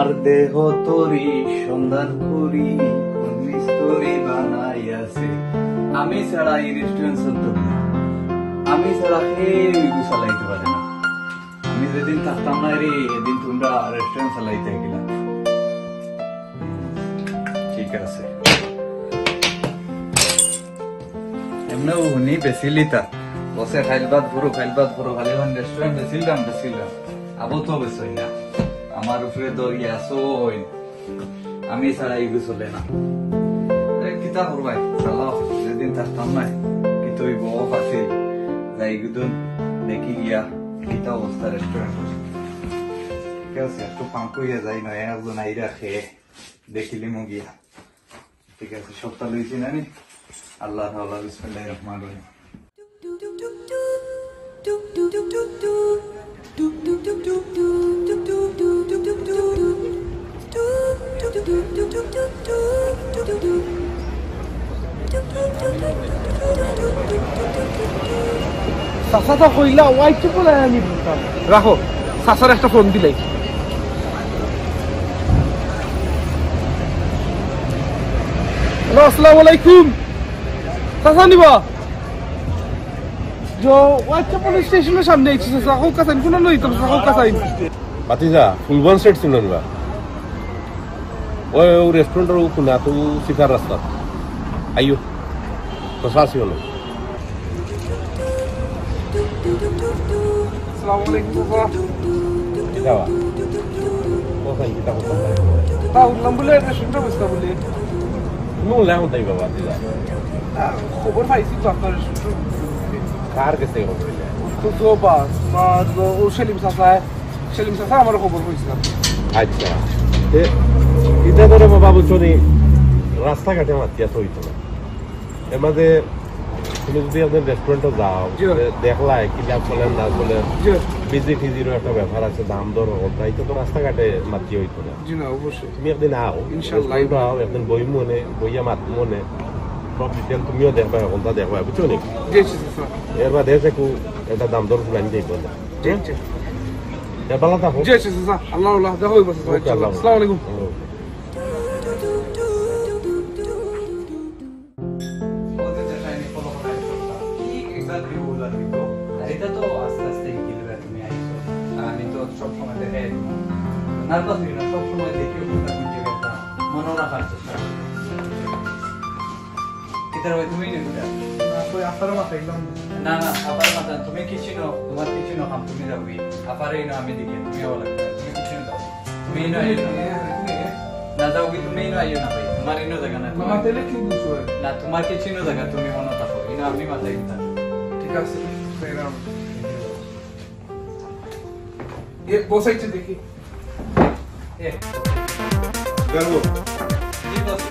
আমার দেহ তরি সন্ধান করি কোন মিস্ত্রি বানাইয়াছে আমি ছাড়া এই রেস্টুরেন্ট চলতো না আমি ছাড়া কেউ চালাইতে পারে না আমি যেদিন থাকতাম না রে এদিন তোমরা রেস্টুরেন্ট চালাইতে গেলা ঠিক আছে এমনি উনি বেশিলি তা বসে খাইলবাদ পুরো খালি রেস্টুরেন্ট বেশিলাম আবো তো বেশি না আমার উপরে দরিয়া সই আমি ছাড়া এগু চলে না কিতা করবাই চালাও যেদিন থাকতাম নাই কিন্তু ওই বউ আছে যাই গুদুন দেখি গিয়া কিতা অবস্থা রেস্টুরেন্ট ঠিক আছে একটু পাঙ্ক হইয়া যাই নয় একজন আই রাখে দেখিলি মু গিয়া ঠিক আছে সপ্তাহ লইছি না নি আল্লাহ তাআলা বিসমিল্লাহির রহমানির রহিম চাচা কইলা ওয়াইট বলে আনি রাখো চাচার একটা ফোন দিলাই আসসালামু আলাইকুম চাচা নিবা जो व्हाइट पुलिस स्टेशन में सामने इच्छा साखो का साइन कुना नहीं तो साखो का साइन बातीजा फुलबन सेट सुननवा ओए रेस्टोरेंट रो कुना तो शिकार रास्ता आयो तो सासी होलो अस्सलाम वालेकुम बाबा जावा ओ साइन किता को ता नंबले रेस्टोरेंट बसता बोले नो ला होता ही बाबा तीजा खबर पाइसी तो आपका रेस्टोरेंट कार कैसे हो गया तो दो बार वो शलीम सासा हमारा खबर पाइसी अच्छा ए इधर तो बाबा बुचोनी रास्ता काटे मत क्या तो इतना ए मादे তুমি যদি আপনার রেস্টুরেন্টে যাও দেখলা কি লাভ চলে না চলে বিজি ফিজিরও একটা ব্যাপার আছে দাম দর তাই তো রাস্তাঘাটে মাতি হইতো না জি না অবশ্যই তুমি একদিন আও ইনশাআল্লাহ একদিন বই মনে বইয়া মাত মনে সব ডিটেল তুমিও দেখবা কোনটা দেখবা বুঝছো নি এর বাদে এসে এটা দাম দর প্ল্যান দিয়ে বললা ঠিক আছে এ ভালো থাকো জি জি স্যার আল্লাহ আল্লাহ দেখো বস আসসালামু আলাইকুম এটা তো আস্তে আস্তে গিলবে তুমি আইছো আমি তো সব সময় দেখে নার্ভাস হই না সব সময় দেখি ওটা কি একটা মনে রাখার চেষ্টা করি কিতার ভাই তুমি নেই না কই আপার মাথা একদম না আপার মাথা তুমি কিছিনো তোমার কিছিনো কাম তুমি যাবি আপারে না আমি দেখি তুমি ওলা তুমি কিছিনো দাও তুমি না না দাও কি তুমি না আইও না ভাই তোমার ইনো জায়গা না মামা তেলে কি বুঝছো না তোমার কিছিনো জায়গা তুমি মনে থাকো ইনো আমি মাথায় দিতা ঠিক আছে পেরাম ये বসাইছে দেখি এ গর্ব জি বস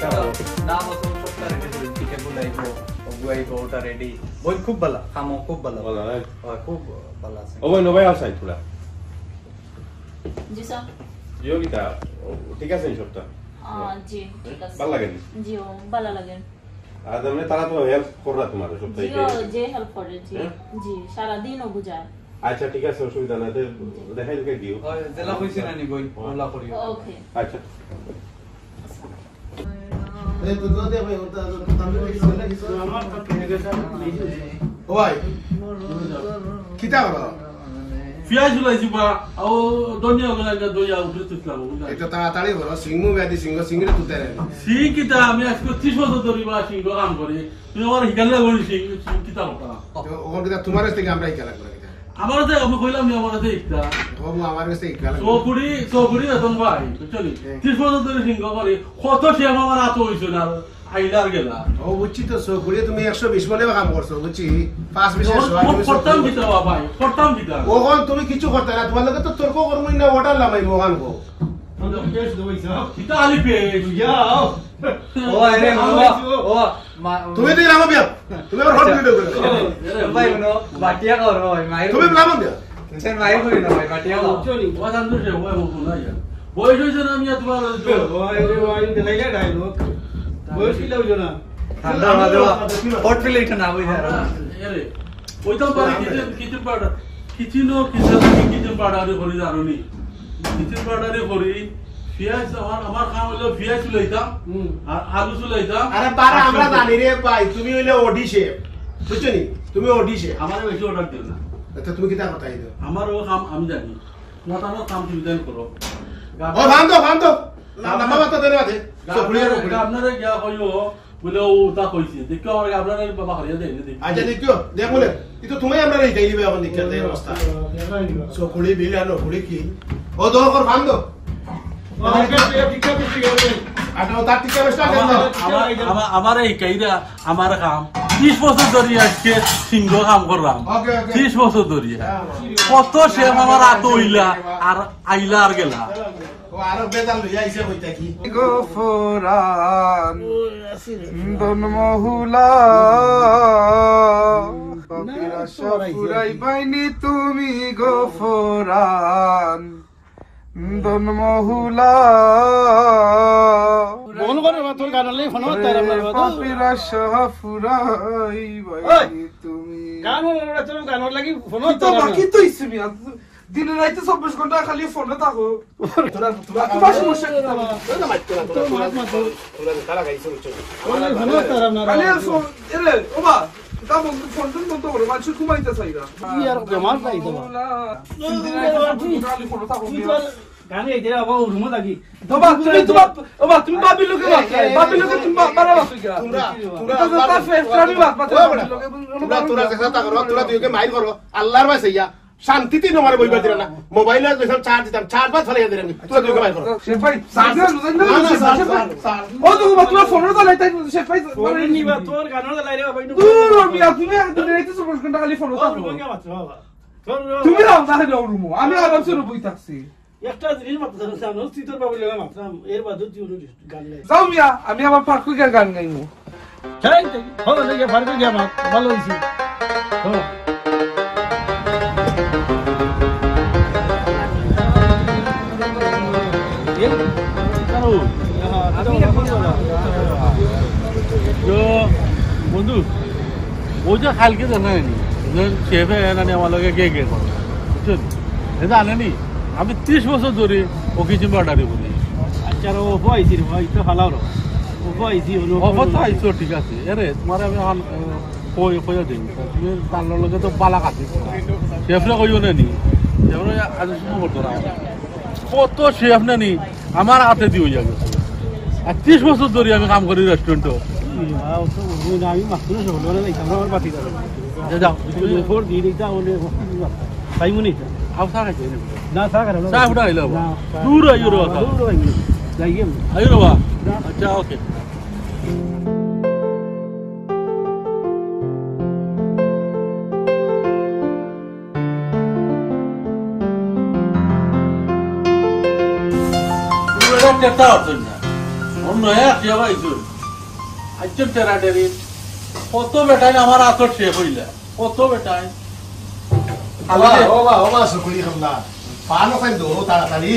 না বস সবটা রেডি করে ঠিক বলাইবো ওগুয়াইবো ওটা রেডি বই খুব ভালো খামো খুব ভালো ভালো হয় খুব ভালো আছে ও ভাই নবাই আসাই তোরা জি স্যার যোগিতা ঠিক আছে সবটা জি ঠিক আছে ভালো লাগে জি ও ভালো লাগে আর আমি তারা তো হেল্প কররা তোমার সবটাই যে হেল্প করে জি জি সারা দিন ও বুঝায় আচ্ছা ঠিক আছে অসুবিধা নাই দেখাই দেখাই দিও জেলা কইছি না নি বই ওলা করিও ওকে আচ্ছা এই তো দে ভাই ওটা তো আমি আমার তো কিনে গেছে ওই কিতা বলো পিয়াজ লাইছি বা ও দনিয়া গলা দইয়া উঠে তুললাম এটা তাড়াতাড়ি বলো সিংহ ব্যাধি সিংহরে তুতে রে কিতা আমি আজকে 30 বছর ধরে বা সিংহ কাম করি তুমি আমার হিকালে বলি সিংহ কিতা কথা ওর কিতা তোমার কাছ থেকে আমরা হিকালা করে কিতা আমার তো আমি কইলাম নি আমার কাছে একটা ও আমার কাছ থেকে হিকালা সপুরি এখন ভাই বুঝলি 30 বছর ধরে সিংহ করি কত সে আমার আত হইছে না আইলার গেলা ও বুঝছি তো সপুরি তুমি 120 মনে কাম করছো বুঝছি 5 বিশেষ করতাম কিতা ভাই করতাম কিতা ওখন তুমি কিছু করতে না তোমার লগে তো তর্ক করব না অর্ডার লামাই মোহান গো কিতা আলি পে যাও ও আরে ও তুমি তো লামা বিয়া তুমি আর হট ভিডিও করো ভাই নো বাটিয়া করো ভাই মাই তুমি লামা বিয়া সেন মাই করি না ভাই বাটিয়া করো চলি ও জানতো যে ওই বলবো না ইয়া বয়স হইছে না আমি তোমার ওই দেলাইলা ডায়লগ বয়স কি লাগছো না ঠান্ডা না দেওয়া হট প্লেট না হই আরে ওইটা পারে কিচেন পাউডার কিচেন পাউডারে করি জানোনি কিচেন পাউডারে করি পিয়াজ আমার কাম হলো পিয়াজ চুলাইতাম আর আলু চুলাইতাম। আরে পারা আমরা জানি রে ভাই, তুমি হইলে ওডি শেফ, বুঝছো নি? তুমি ওডি শেফ। আমার বেশি অর্ডার দিও না। আচ্ছা তুমি কিটা কথাই দাও? আমার ও কাম আমি জানি, তোমার কাম তুমি জানি করো। ও ভাম তো নাম্বার বাতা দেরে আছে আপনারা গিয়া কইও বলে ও তা কইছে দেখো আমার আপনারা বাবা হরিয়া দেয় দেখি। আচ্ছা দেখিও দেখ বলে কিন্তু তুমি আমরা এই গাইলিবে আমার দিকে দেয় অবস্থা চকুড়ি বিল আর নকুড়ি কি ও দো কর ভাম দো তার টিকা বেস্টা আমার এই কাইরা আমার কাম 30 বছর ধরে আজকে সিংহ কাম করলাম। 30 বছর ধরে কত শেফ আমার আত হইলা আর আইলা আর গেলা। ও আরো বেদাল লইয়া আইছে কইতা কি গফরান দন মহুলা পাপিরা সপুরাই বাইনি তুমি গফরান দন মহুলা বল করে তোর গানলে ফোন তার আমরা পাপিরা সপুরাই বাইনি তুমি গান ওরা তোর গান লাগি ফোন তো বাকি তো ইসমি দিনে রাইতে 24 ঘন্টা খালি ফোনে থাকো তোরা তোমার সমস্যা কি তোরা কারা গাইছো ফোন তার আমরা খালি ফোন এরে ওবা তা ফোন তো বড় মানুষ ঘুমাইতে চাইরা কি আর বেমার নাই তো খালি ফোনে থাকো গান এই দেরা বাবা রুমে থাকি তুমি বাবি লোকে তুমি বাবা বাসু গিয়া তোরা চেষ্টা করো, তোরা দুইকে মাইল করো, আল্লাহর ভাই সাইয়া শান্তিতে নমারে বইবা দিরা না, মোবাইলে যখন চার্জ দিতাম চার্জ বাদ ফেলে দিরা আমি, তোরা দুইকে মাইল করো। শেফ ভাই ও তো তোমার ফোনে তো লাইতাই শেফ ভাই ফোন নিবা তোর গান লাইরে বাবা দূর মিয়া তুমি একদিন রাইতে 24 ঘন্টা খালি ফোনে থাকো তুমি রাও তাহলে যাও রুমো আমি আরামসে বই থাকছি একটা জিনিস মাত্র জানো তুই তোর বাবা লাগা মাত্র এর বাদ তুই গান লাই যাও মিয়া আমি আবার পার্ক করে গান গাইমু চাই হলো না ফার করে গিয়া ভালো হইছে তো বন্ধু ও যে কালকে জানানি শেফে এনানি আমার লগে গে গে করো বুঝছেন জানেনি আমি 30 বছর ধরে ও কিছু অর্ডারই করি। আচ্ছা ও পাইছি রে ভাই তো ভালো রে ও পাইছি অবস্থা আইছো ঠিক আছে আরে তোমার আমি কই কইয়া দিই তুমি তার লগে তো পালা কাটি শেফরে কইও না নি শেফরে আজ শুরু করতো না কত শেফ না নি আমার হাতে দিয়ে হইয়া গেছে আর 30 বছর ধরে আমি কাম করি রেস্টুরেন্টে। আমি মাত্র হলো না আমার বাতি যাও ফোর দিয়ে দিতা ওলে তাই মনে আও সাকা যাই না সাকা সা উঠা আইলো দূর আইও রে যাইয়ে আইও রে আচ্ছা ওকে একটা অর্জন না অন্য এক যাবাইছো আচ্ছা টেরাডেরি কত বেটাই আমার আতর শেষ হইলা কত বেটাই ও বা চকুড়ি খামলা পানো খাই দো তাড়াতাড়ি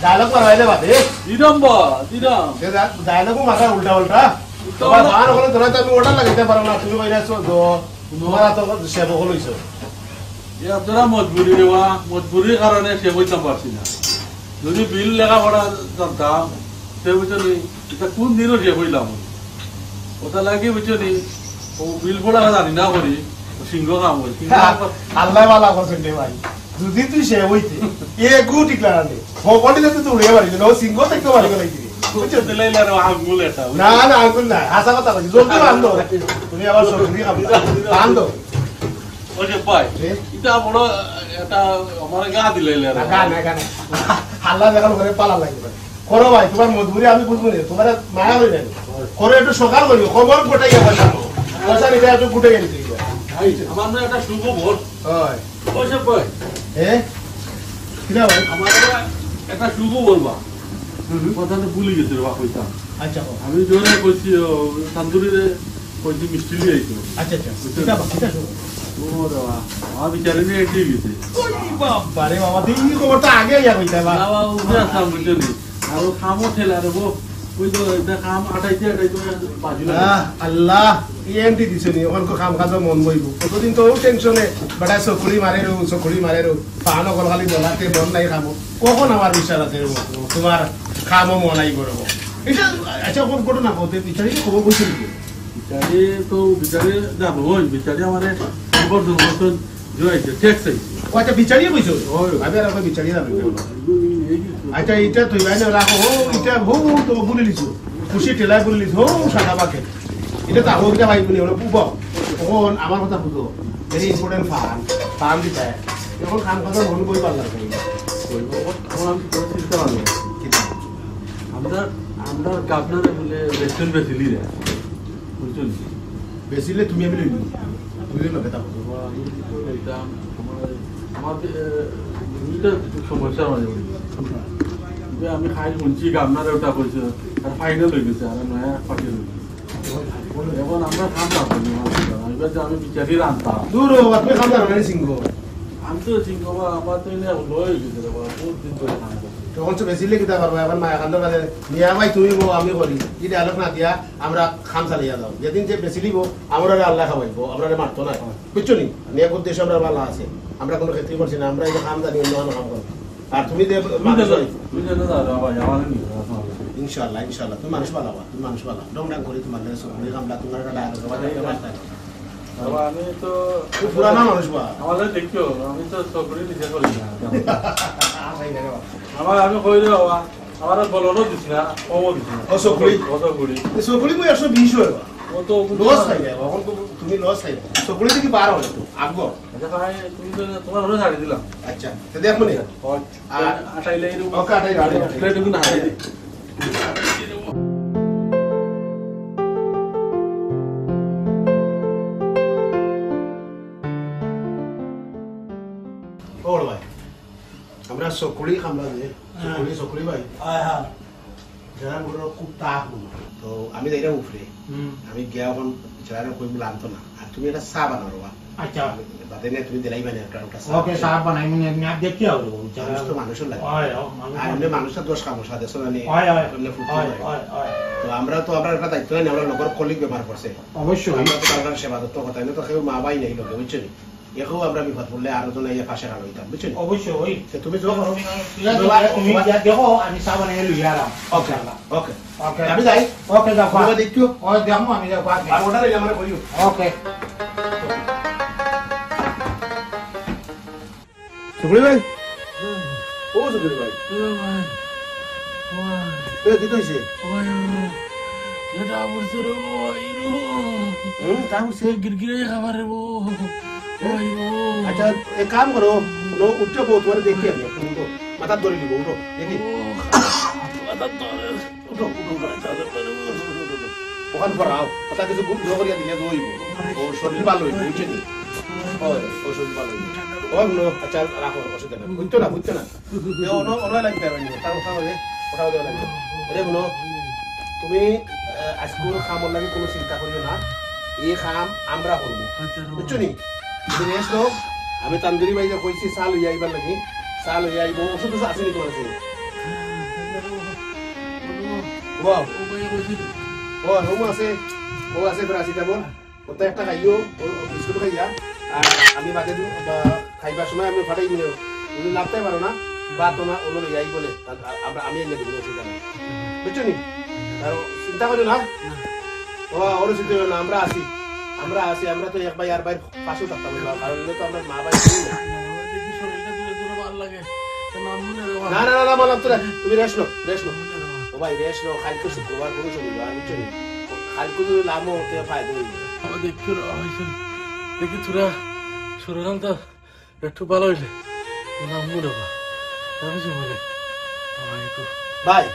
ডায়লগ মারাইলে বাদে দিদম ডায়লগও মাথা উল্টা উল্টা তোমার পানো হলে তোরা তো আমি অর্ডার লাগাইতে পারো না, তুমি কইরাছো দো তোমার তো সেব হইছো তোরা মজবুরি দেওয়া মজবুরির কারণে সে বইতাম পারছি না। যদি বিল লেখাপড়া জানতাম সে বুঝছো নি এটা কোন দিনও সে বইলাম ওটা লাগে বুঝছো নি ও বিল পড়া জানি না করি সিংহ কাম করি আল্লাহ বালা করছেন রে ভাই, যদি তুই সে হইতে এ গুটি ক্লানে ভগবানই তো তুই উড়ে পারিস না, ও সিংহ দেখতে পারি গলাই দিবি বুঝছো দিলাইলা রে আঙ্গুল এটা না না আঙ্গুল না হাসা কথা কইছি জলদি বান্ধো তুমি আবার সবজি খাবি বান্ধো ও যে পাই এটা বড় এটা আমার গা দিলাইলা রে না না না আল্লাহ দেখাল করে পালা লাগবে করো ভাই, তোমার মজবুরি আমি বুঝবো না, তোমার মায়া হই না করে একটু সকাল করি খবর গোটাই গেছে পয়সা নিতে একটু গুটে গেছে আমার না একটা শুভ ভোট হয় পয়সা পাই কিনা ভাই আমার একটা শুভ বলবা কথাটা ভুলে গেছে রে বাপ কইতাম। আচ্ছা আমি জোরে কইছি তান্দুরিরে কইছি মিষ্টি লিয়ে আইতো আচ্ছা আচ্ছা কিটা কিটা ওরে বাবা আমার বিচারে নিয়ে এসে গেছে বাবা রে বাবা তুই এই খবরটা আগে ইয়া কইতা বা বাবা উঠে আসলাম বুঝলি আর ও খামও ঠেলা রে বো ওই তো এটা খাম আটাইতে বাজুলা আল্লাহ এমটি দিছে নি ওখান কাম কাজ মন বইব কতদিন তো টেনশনে বেটা চকুরি মারে রো পানো কল খালি বলাতে মন নাই খাবো কখন আমার বিশ্বাস আছে তোমার খামো মনাই করবো এটা আচ্ছা কোন ঘটনা বলতে বিচারি খবর বলছিল বিচারে তো বিচারে যাবো ওই বিচারে আমার খবর দুর্ঘটন জয়েছে ট্যাক্স ও আচ্ছা বিচারিয়ে বইছো ওই। আমি আর আমরা বিচারিয়ে যাবো আচ্ছা এটা তুই বাইনে রাখো ও এটা বহু তো বলে লিছো খুশি টেলাই বলে লিছো ও সাদা বাকে এটা তো আগোটা ভাই বলে ওরা পুব ওন আমার কথা বুঝো ভেরি ইম্পর্টেন্ট ফান দিতে এখন কাম কথা মন বই পারলাম আমরা আমরা আপনারা বলে রেস্টুরেন্ট বেশিলি রে বুঝছেন বেশিলে তুমি আমি লইবি বুঝলি না কথা সমস্যা মানে আমি খাই শুনছি আপনারা ওটা বলছে আর ফাইনাল হয়ে গেছে আর নয়া পাঠিয়ে দেবে এখন আমরা খাম না এবার যে আমি বিচারি রান্তাম দূর ও তুমি কাম করো না সিংহ আমি তো ঠিক বাবা আমার তো এনে লয়ে গেছে বাবা বহুত দিন ধরে খাম তখন তো বেশিলে কিতা পারবো এখন মা এখান থেকে মিয়া ভাই তুমি বো আমি করি যদি আলোক না দিয়া আমরা খাম চালিয়ে দাও যেদিন যে বেশি লিব আমরা আল্লাহ খাওয়াইবো আমরা মারতো না বুঝছো নি নিয়ে উদ্দেশ্য আমরা ভালো আছে আমরা কোনো ক্ষেত্রে করছি না আমরা এই যে খাম জানি অন্য কাম করো আর তুমি যে ইনশাআল্লাহ ইনশাআল্লাহ তুমি মানুষ ভালো তুমি মানুষ ভালো ডং ডাং করি তোমার সব কামলা তোমার একটা আমি তো খুব পুরানা মানুষ বা আমাদের দেখিও আমি তো সকলে নিজে করি না আমার আমি কই রে বাবা আমার বলনো দিছ না কমও দিছ না ও সকলি সকলি কই 120 হয় ও তো লস খাই যায় এখন তুমি লস খাই সকলি থেকে 12 হয় তো আগো আচ্ছা ভাই তুমি তো তোমার হলো ছাড়ি দিলাম আচ্ছা তো দেখো নি আর আটাইলে ওকে আটাইলে প্লেট কিন্তু না হারাই দি ওর ভাই আমরা সকলি খামলা যে সকলি ভাই যারা বড় খুব তাপ তো আমি যাইরা উফরে আমি গিয়া এখন যারা কই বলে আনতো না আর তুমি এটা চা বানাও বা আচ্ছা বাদে না তুমি দিলাই মানে একটা ওকে সাহেব বানাই মানে আমি আপ দেখতে হবে মানুষ তো মানুষের লাগে হয় আর এমনি মানুষের দোষ কামো সাথে শোনানি তো আমরা একটা দায়িত্ব নাই আমরা লগর কলিগ ব্যবহার করছে অবশ্যই আমরা তো তার সেবা যত্ন কথা না তো কেউ মা ভাই নেই লোকে বুঝছো নি এখো আমরা বিপদ পড়লে আরো জন এই পাশে রাখা হইতাম বুঝছো অবশ্যই তুমি যো করো তুমি দেখো আমি সাহেব বানাই লই আরাম ওকে ওকে ওকে আমি যাই ওকে যাও তুমি দেখো ও দেখো আমি যাও আর ওটা লই আমরা কইও ওকে সুগুলি ভাই ও সুগুলি ভাই এ দিত হইছে এটা বলছে রে তাও সে গিরগিরে খাবার রে আচ্ছা এক কাম করো নো উঠে বউ তোমার দেখি আমি তুমি তো মাথা ধরে নিব উঠো দেখি উঠো ওখান পর আও কথা কিছু খুব জোর করিয়া দিলে দইব ও শরীর ভালো হইব বুঝছেন ওই ও শরীর ভালো হইব ও নো আচ্ছা রাখো অসুবিধা নেই বুঝছো না এ ওনো লাগবে আমি তার কথা হবে দেওয়া লাগবে রে বলো তুমি আজকুর খামর লাগে কোনো চিন্তা করিও না এই খাম আমরা করবো বুঝছো নি তুমি রেস্ট নাও আমি তান্দুরি ভাই কইছি চাল হইয়া আইবার লাগি চাল হইয়া আইব ওষুধ আছে নি তোমার কাছে ও রুম আছে প্যারাসিটামল ওটা একটা খাইও বিস্কুট খাইয়া আর আমি বাদে খাইবার সময় আমি ফাটাই নিও তুমি লাভতে পারো না বা তোমার ওগুলো লইয়া আই বলে আমি এনে দিব অসুবিধা নেই বুঝছো নি আর চিন্তা করিও না ও ওর চিন্তা করিও না আমরা আছি আমরা তো এক ভাই আর ভাই পাশেও থাকতাম কারণ তো আমরা মা ভাই না বললাম তোরা তুমি রেস্ট নো ও ভাই রেস্ট নো কালকে শুক্রবার কোনো শনিবার বুঝছো নি কালকে যদি লামো হতে ফায়দা হইবে দেখি তোরা শরীরটা একটু ভালো হইলে নামবো না বলে ভাই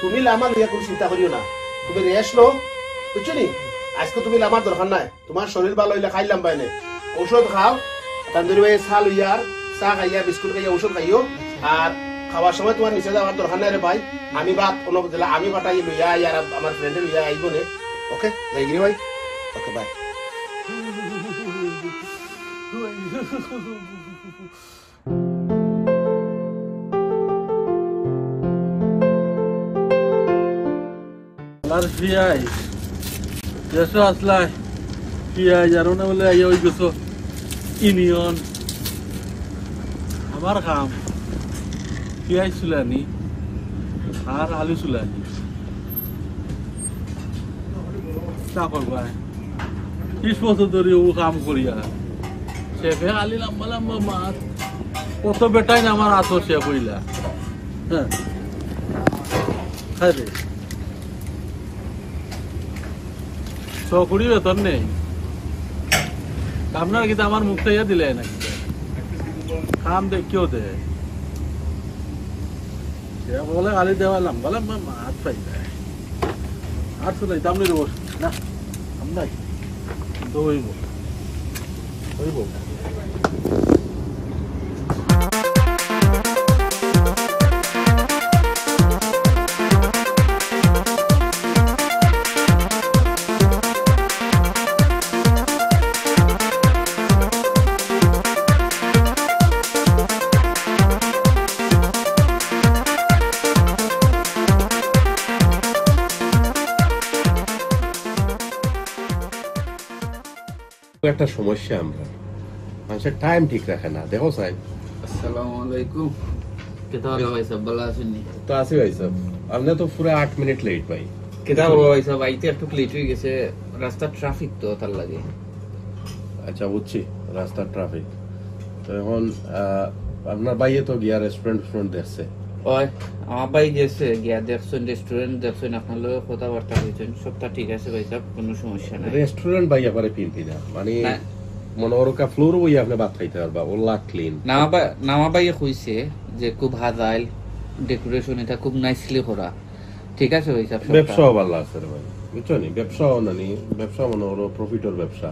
তুমি লামা লইয়া কোনো চিন্তা করিও না তুমি রেস্ট নো বুঝছো নি আজকে তুমি লামার দরকার নাই তোমার শরীর ভালো হইলে খাইলাম বাইনে ঔষধ খাও তান্দুরি ভাই চা লইয়া চা খাইয়া বিস্কুট খাইয়া ঔষধ খাইও আর খাওয়ার সময় তোমার নিচে যাওয়ার দরকার নাই রে ভাই আমি ভাত কোনো দিলে আমি বাটাই লইয়া আর আমার ফ্রেন্ডে লইয়া আইব নে ওকে যাই গিরি ভাই ওকে বাই আর ফিয়াই যেসো আসলাই ফিয়াই জানো না বলে আইয়া ওই গেছো ইউনিয়ন আমার কাম ফিয়াই চুলানি আর আলু চুলাই চা করবা 30 বছর ধরে ও কাম করিয়া শেফে আলি লম্বা লম্বা মাছ কত বেটাই না আমার আতো শেফ হইলা হ্যাঁ খাই রে চকুরি বেতন নেই আপনার কিন্তু আমার মুখ থেকে দিলে নাকি কাম দেখিও দে বলে গালি দেওয়া লম্বা লম্বা মাছ পাই যায় আর শুনাই দাম নিয়ে বস না আমরাই তো হইব হইব একটা সমস্যা আমরা মানুষের টাইম ঠিক রাখে না দেখো সাহেব আসসালামু আলাইকুম কেতা হলো ভাই সব ভালো আছেন নি তো আসি ভাই সাহেব আপনি তো পুরো 8 মিনিট লেট ভাই কেতা হলো ভাই সব আইতে একটু লেট হয়ে গেছে রাস্তা ট্রাফিক তো তার লাগে আচ্ছা বুঝছি রাস্তার ট্রাফিক তো এখন আপনার ভাইয়ে তো গিয়া রেস্টুরেন্ট দেখছে ওই আমার ভাই গেছে গিয়া দেখছেন রেস্টুরেন্ট দেখছেন আপনার লোক কথাবার্তা হয়েছেন সবটা ঠিক আছে ভাই সব কোনো সমস্যা নাই রেস্টুরেন্ট ভাই আবারে পিনপি না মানে মনে ওরকা ফ্লোর বই আপনি ভাত খাইতে পারবা ওলা ক্লিন নামা ভাই কইছে যে খুব হাজাইল ডেকোরেশন এটা খুব নাইসলি করা ঠিক আছে ভাই সব ব্যবসাও ভালো আছে রে ভাই বুঝছো নি ব্যবসাও নানি ব্যবসা মনে ওর প্রফিটের ব্যবসা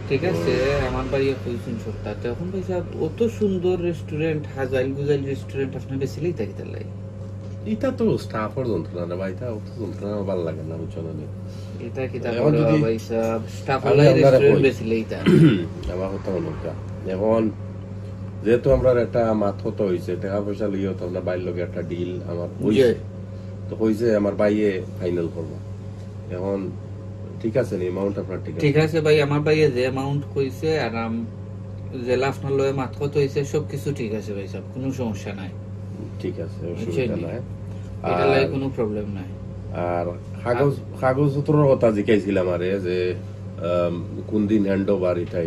ঠিক আছে আমার ভাই কইছেন সবটা তখন ভাই সব অত সুন্দর রেস্টুরেন্ট হাজাইল গুজাইল রেস্টুরেন্ট আপনি বেশিলেই থাকতে লাই এটা তো স্টাফের যন্ত্রণা না ভাই এটা অত যন্ত্রণা ভালো লাগে না বুঝছো না এটা কি তা ভাই সব স্টাফ ওলাই রেস্টুরেন্ট বেশিলেই তা আমার কথা অনুকা এখন যেহেতু আমরা একটা মাথা তো হইছে টাকা পয়সা লিও তো আমরা বাইর লগে একটা ডিল আমার হইছে তো হইছে আমার ভাইয়ে ফাইনাল করব এখন ঠিক আছে নি অ্যামাউন্ট আপনার ঠিক আছে ভাই আমার ভাইয়ে যে অ্যামাউন্ট কইছে আর যে আপনার লয়ে মাথা তো হইছে সবকিছু ঠিক আছে ভাই সব কোনো সমস্যা নাই ঠিক আছে অসুবিধা নাই এটা লাই কোনো প্রবলেম নাই আর কাগজপত্রের কথা জিজ্ঞাসিলাম আরে যে কোন দিন হ্যান্ডওভার এটা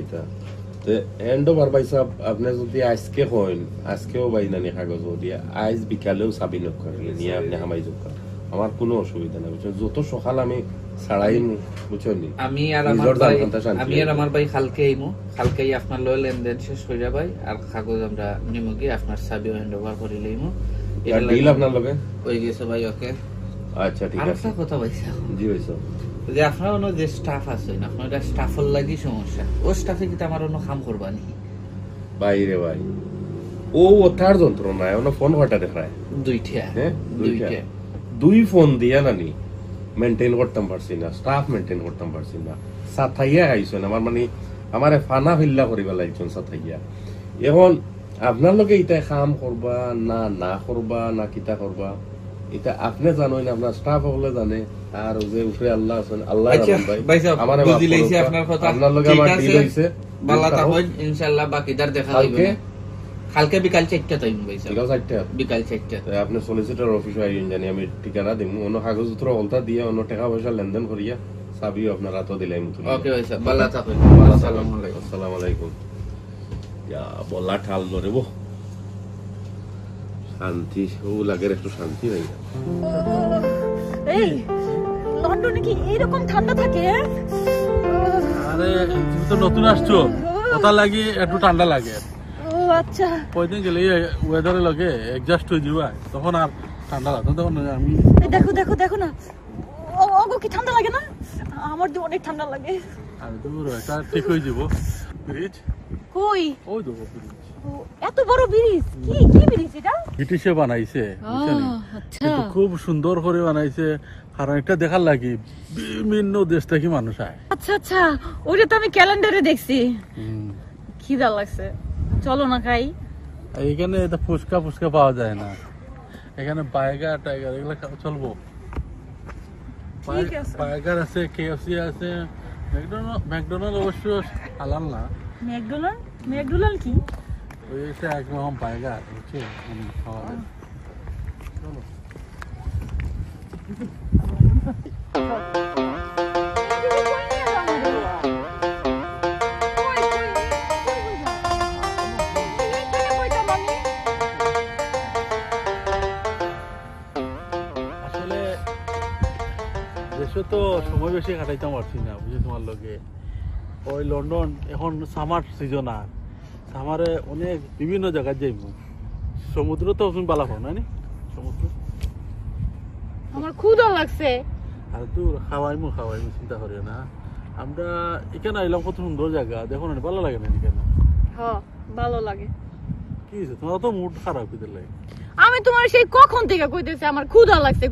হ্যান্ডওভার ভাই সাহেব আপনি যদি আজকে হন আজকেও ভাই নানি কাগজ দিয়ে আজ বিকালেও সাবিন করলে নিয়ে আপনি হামাই যোগ করেন আমার কোনো অসুবিধা নাই বুঝছেন যত সকাল আমি ছাড়াই বুঝছেন আমি আর আমার ভাই কালকেই আপনার লয়ে লেনদেন শেষ হয়ে যাবে আর কাগজ আমরা নিমুগি আপনার সাবিও হ্যান্ডওভার করে লইমু এটা ডিল আপনার লগে হয়ে গেছে ভাই ওকে আচ্ছা ঠিক আছে আর কথা ভাই জি ভাই স্যার যে আপনার অন্য যে স্টাফ আছে আপনার এটা স্টাফের লাগি সমস্যা ও স্টাফে কি আমার অন্য কাম করবা নি ভাই রে ভাই ও ওটার যন্ত্রণা ওনা ফোন কটা দেখায় দুইটা দুই ফোন দিয়া নানি মেনটেন করতাম পারছি না স্টাফ মেনটেন করতাম পারছি না সাথাইয়া আইছেন আমার মানে আমারে ফানা ফিল্লা করিবা লাগছেন সাথাইয়া এখন আপনার লগে ইটা কাম করবা না করবা না কিতা করবা এটা আপনি জানোই না আপনার স্টাফ হলে জানে আর যে উপরে আল্লাহ আছেন আল্লাহ ভাই আমার বুঝি লইছি আপনার কথা আপনার লগে আমার ডিল হইছে বালা তাহলে ইনশাআল্লাহ বাকিদার দেখা যাবে কালকে বিকাল 4টা টাইম ভাই বিকাল 4টা আপনি সলিসিটর অফিসে আইন জানি আমি ঠিকানা দিমু অন্য কাগজপত্র অলতা দিয়ে অন্য টাকা পয়সা লেনদেন করিয়া সাবিও আপনারা তো দিলাই মত ওকে ভাই স্যার বালা থাকুন আসসালামু আলাইকুম ইয়া বলা ঠাল ধরে বো শান্তি ও লাগে একটু শান্তি নাই এই লন্ডনে কি এরকম ঠান্ডা থাকে আরে তুমি তো নতুন আসছো কথা লাগি একটু ঠান্ডা লাগে ও আচ্ছা কয়দিন গেলে ওয়েদারে লাগে অ্যাডজাস্ট হয়ে যাবে তখন আর ঠান্ডা লাগে তখন আমি দেখো না ওগো কি ঠান্ডা লাগে না আমার তো অনেক ঠান্ডা লাগে আমি তো এটা ঠিক হয়ে যাব ব্রিজ কই ওই দেখো ব্রিজ এত বড় ব্রিজ কি ব্রিজ এটা ব্রিটিশে বানাইছে আচ্ছা খুব সুন্দর করে বানাইছে কারণ এটা দেখার লাগি বিভিন্ন দেশ থেকে মানুষ আয় আচ্ছা ওইটা তো আমি ক্যালেন্ডারে দেখছি খিদা লাগছে চলো না খাই এখানে এটা ফুচকা পাওয়া যায় না এখানে বার্গার টাইগার এগুলো চলবো বার্গার আছে KFC আছে ম্যাকডোনাল্ড অবশ্য হালাল না ম্যাকডোনাল্ড কি ওই একরকম বার্গার বুঝছো খাওয়া যায় চলো আসলে দেশে তো সময় বেশি কাটাইতে পারছি না বুঝি তোমার লগে ওই লন্ডন এখন সামার সিজন আর সামারে অনেক বিভিন্ন জায়গায় যাইব সমুদ্র তো তুমি বালা পাও না নি? সমুদ্র আমার ক্ষুধা লাগছে। আর তুই খাওয়াইমু চিন্তা করিও না। আমরা এখানে আইলাম কত সুন্দর জায়গা দেখো না ভালো লাগে না এখানে? হ্যাঁ ভালো লাগে। কি হয়েছে তোমার তো মুড খারাপ হইতে লাগে? আমি তোমার সেই কখন থেকে কইতেছি আমার ক্ষুধা লাগছে,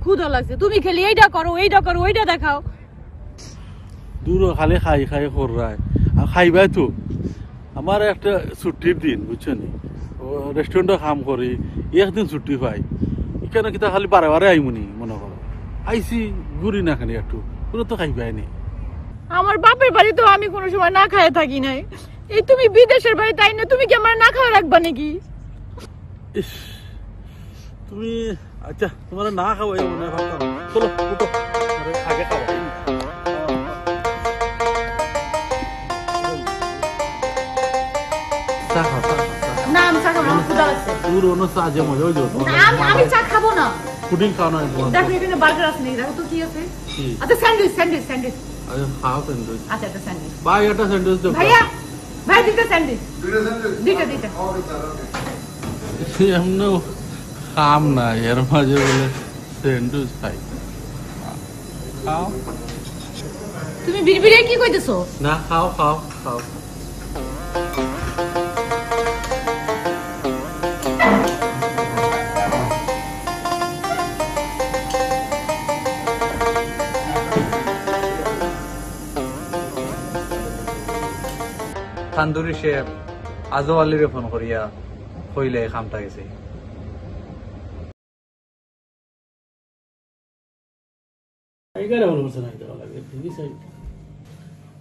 তুমি খালি এইটা করো ওইটা দেখাও। দূর খালি খাই খররায় আর খাইবাই তো। আমার একটা ছুটির দিন বুঝছো নি, রেস্টুরেন্টে কাম করি, একদিন ছুটি পাই, এখানে কিতা খালি বারে আইমুনি মনে করো। আইসি ঘুরি না খালি একটু, পুরো তো খাইবাই নি। আমার বাপের বাড়ি তো আমি কোনো সময় না খায় থাকি নাই, এই তুমি বিদেশের বাড়ি তাই না, তুমি কি আমার না খাওয়া রাখবা নাকি? ইস তুমি আচ্ছা তোমার না খাওয়াই মনে হয় ভাবতাম। চলো উঠো আগে খাওয়া। না আমি চা খাবো না, ক্ষুধা লাগছে। দূর অন্য চা যে মজা হয়ে যাবে। না আমি চা খাবো না। পুডিং খাও না? দেখো এখানে বার্গার আছে নাকি, দেখো তো কি আছে। কি? আচ্ছা স্যান্ডউইচ। আচ্ছা খাও স্যান্ডউইচ। আচ্ছা একটা স্যান্ডউইচ ভাই একটা স্যান্ডউইচ দাও ভাই দুইটা স্যান্ডউইচ। দুইটা এমনি খাম না এর মাঝে বলে স্যান্ডউইচ খাই। খাও তুমি বিড়বিড়ে কি কইতেছো? না খাও। তান্দুরি শেফ আজও আলিরে ফোন করিয়া কইলে কামটা গেছে।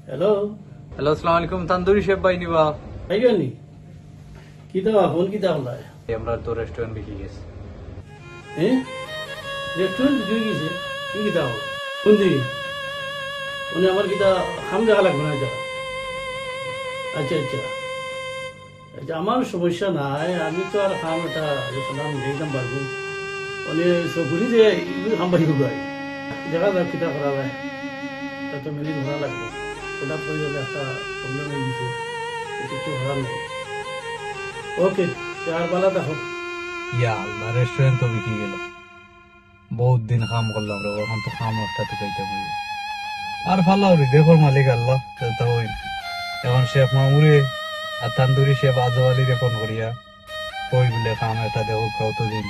হ্যালো হ্যালো আসসালামু আলাইকুম, তান্দুরি শেফ ভাই নিবা? ভাইগানি কি দাও ফোন কি দাও লাই আমরা তো রেস্টুরেন্ট বিকি গেছে। হ্যাঁ রেস্টুরেন্ট কি গেছে কি দাও কোন দিকে উনি আমার কিটা খাম জায়গা লাগবে না জায়গা। আচ্ছা আমার সমস্যা নাই, আমি তো আর খাম এটা আলোচনা দেখতাম পারবো উনি সবগুলি যে খাম বাড়ি গাই দেখা যাক কিটা করা যায়, তা তো মেলি ধরা লাগবে। হঠাৎ করে যাবে একটা প্রবলেম হয়ে গেছে, কিছু হওয়ার নেই। ওকে আর বালা দেখো। ইয়া আল্লাহ, রেস্টুরেন্ট তো বিকি গেল। বহুত দিন কাম করলাম রে, এখন তো কাম একটা তো পাইতে হইব। আর ভালো হইবে দেখো মালিক আল্লাহ তো হই। এখন শেফ মামুরে আর তান্দুরি শেফ আজও আলিরে ফোন করিয়া কই বলে কাম একটা দেখো, কতদিন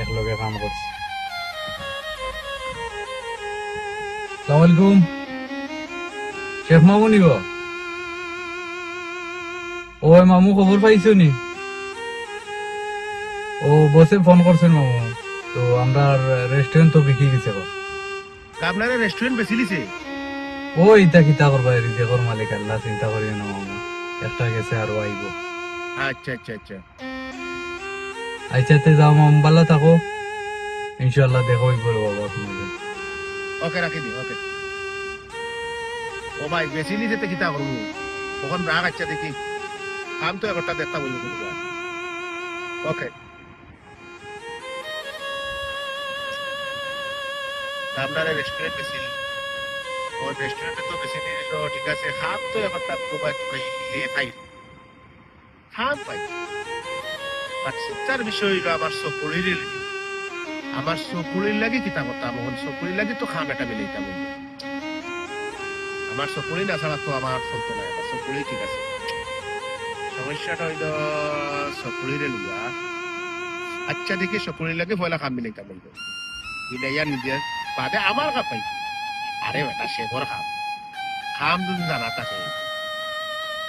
একলগে কাম করছি। আসসালামু আলাইকুম, শেফ মামু নিব? ও মামু খবর পাইছো নি? ও বসে ফোন করছেন মামু, তো আমরা রেস্টুরেন্ট তো বিকি গেছে। আপনারা রেস্টুরেন্ট বেশি লিছে? ও ইটা কিতা করবা এরি দেখর মালিক আল্লাহ, চিন্তা করিও না মামু, একটা গেছে আর আইব। আচ্ছা আচ্ছা যাও মামু, ভালো থাকো, ইনশাআল্লাহ দেখো বলবো বাবা তোমাকে। ওকে রাখি দি। ওকে ও ভাই বেশি লিছে তো কিতা করবো, কখন রাগ আচ্ছা দেখি কাম তো একটা দেখতা বলবো। ওকে আপনারা রেস্টুরেন্ট বেশি ওই রেস্টুরেন্টে তো বেশি নিল, ঠিক আছে। খাম তো একটা প্রোভাইড নিয়ে খাই খাম পাই। আর চিন্তার বিষয় হইল আমার চকুরির লাগে কিতা করতাম, চকুরির লাগে তো খাম এটা মিলাইতাম। আমার চকুরি না ছাড়া তো আমার চলতো না, চকুরি ঠিক আছে। সমস্যাটা হইল চকুরিরে লইয়া আচ্ছা দেখি চকুরির লাগে পয়লা খাম মিলাইতাম বলবো, মিলাইয়া নিজের বাদে আমার কাপ পাই। আরে বেটা শেখর খাম যদি জানা থাকে,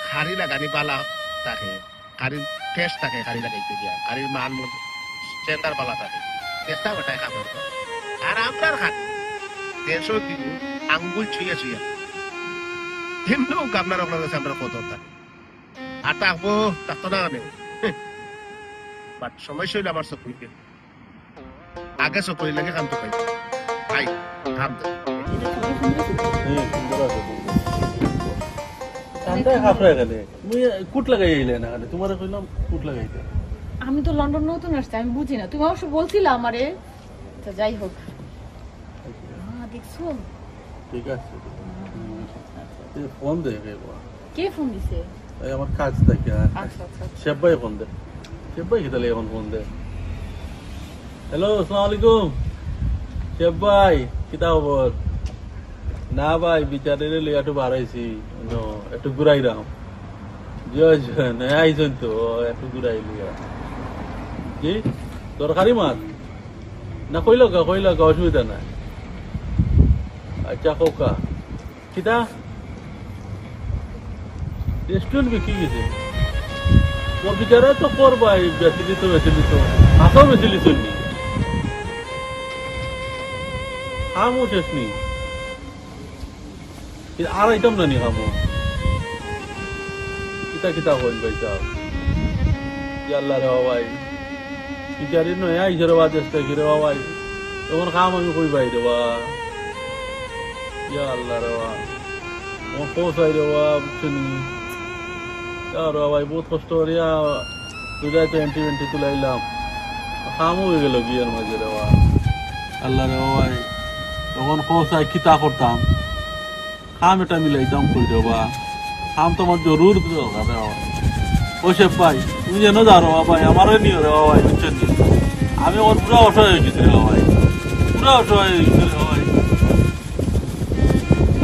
খাড়ি লাগানি বালা থাকে, খাড়ির টেস্ট থাকে, খাড়ি লাগাইতে গিয়া খাড়ির মান স্ট্যান্ডার্ড বালা থাকে, চেষ্টা বেটাই খাম। আর আপনার খান 150 দিব আঙ্গুল ছুঁয়া এমনিও আপনার কাছে আপনার কত থাকে আর থাকবো থাকতো না আমি। বাট সমস্যা হইলে আমার চকুরিকে আগে চকুরি লাগে কামটো পাই ভাই হাত দে। কুট লাগাই আইলে না তোমার কইলাম কুট লাগাইতে আমি তো লন্ডন নতুন আসছি, আমি বুঝি না। তুমি অবশ্য বলছিলে আমারে, তো যাই হোক। দেখছো? ঠিক আছে, ফোন দে। কে ফোন দিছে? এই আমার কাজ থাকে। আচ্ছা আচ্ছা। শেফাই ফোন দে। শেফাই কি তাহলে এখন ফোন দে। হ্যালো, আসসালামু আলাইকুম শেফ ভাই, কিতা খবর? না ভাই, বিচারের লিয়ে একটু বাড়াইছি, একটু ঘুরাইলাম। আইসন তো একটু ঘুরাই লিয়া। জি তরকারি মাছ না? কইল কা অসুবিধা নাই। আচ্ছা কোকা কিতা রেস্টুরেন্ট বিক্রি গেছে ও বিচারা তো করবাই, বেচিলিত হাসাও বেচিলিত নি খামো শেষ নি আর আইটাম না নি খামো কিতা হইল ভাই চাও আল্লাহ রে ভাই বিচারি নয় আইসে রে বাদ রে ভাই তখন খাম আমি কই ভাই রে বা আল্লাহ রে বা পৌঁছাই রে বা বুঝছেনি রে ভাই বহুত কষ্ট করিয়া দুটাই 20 তুলাইলাম খামও হয়ে গেল বিয়ের মাঝে রে বা আল্লাহ রে ভাই তখন পৌঁছাই কিতা করতাম খাম এটা মিলাইতাম কই রে বা খাম তো আমার জরুর দরকার রে ও শেফ ভাই তুমি যেন জানো ভাই আমারও নিও রে ভাই বুঝছেন আমি ওর পুরো অসহায় হয়ে গেছি রে ভাই পুরো অসহায় হয়ে গেছি রে ভাই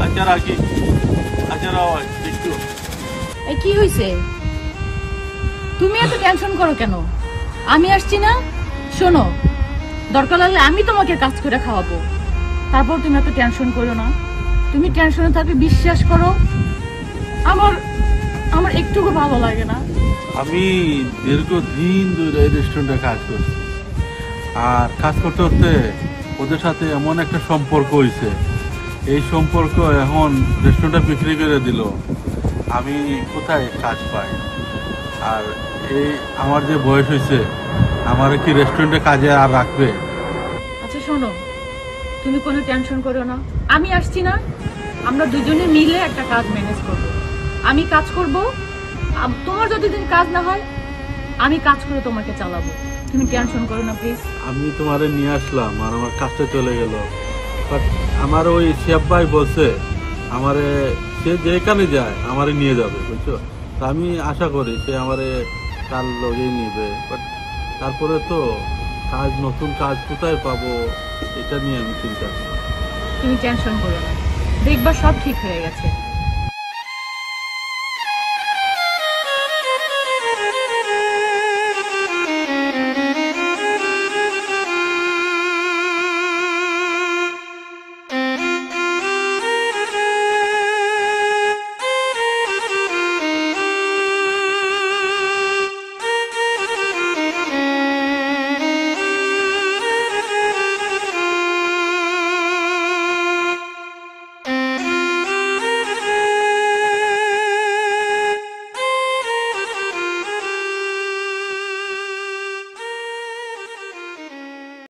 আচ্ছা রাখি আচ্ছা রে ভাই একটু এই কি হইছে? তুমি এত টেনশন করো কেন? আমি আসছি না? শোনো, দরকার লাগলে আমি তোমাকে কাজ করে খাওয়াবো, তারপর তুমি এত টেনশন করো না। তুমি টেনশনে থাকবে, বিশ্বাস করো আমার একটুকু ভালো লাগে না। আমি দীর্ঘদিন ধরে এই রেস্টুরেন্টে কাজ করছি, আর কাজ করতে করতে ওদের সাথে এমন একটা সম্পর্ক হয়েছে, এই সম্পর্ক এখন রেস্টুরেন্টটা বিক্রি করে দিল, আমি কোথায় কাজ পাই? আর এই আমার যে বয়স হয়েছে, আমার কি রেস্টুরেন্টে কাজে আর রাখবে? আচ্ছা শোনো, তুমি কোনো টেনশন করো না, আমি আসছি না, আমরা দুজনে মিলে একটা কাজ ম্যানেজ করব। আমি কাজ করব, তোমার যদি দিন কাজ না হয় আমি কাজ করে তোমাকে চালাবো। তুমি টেনশন করো না প্লিজ। আমি তোমারে নিয়ে আসলাম আর আমার কাজটা চলে গেল, বাট আমার ওই শেফ ভাই বলছে আমারে সে যেখানে যায় আমারে নিয়ে যাবে, বুঝছো? তা আমি আশা করি সে আমারে তার লগেই নিবে, বাট তারপরে তো কাজ, নতুন কাজ কোথায় পাবো এটা নিয়ে আমি চিন্তা করি। তুমি টেনশন করো না, দেখবা সব ঠিক হয়ে গেছে।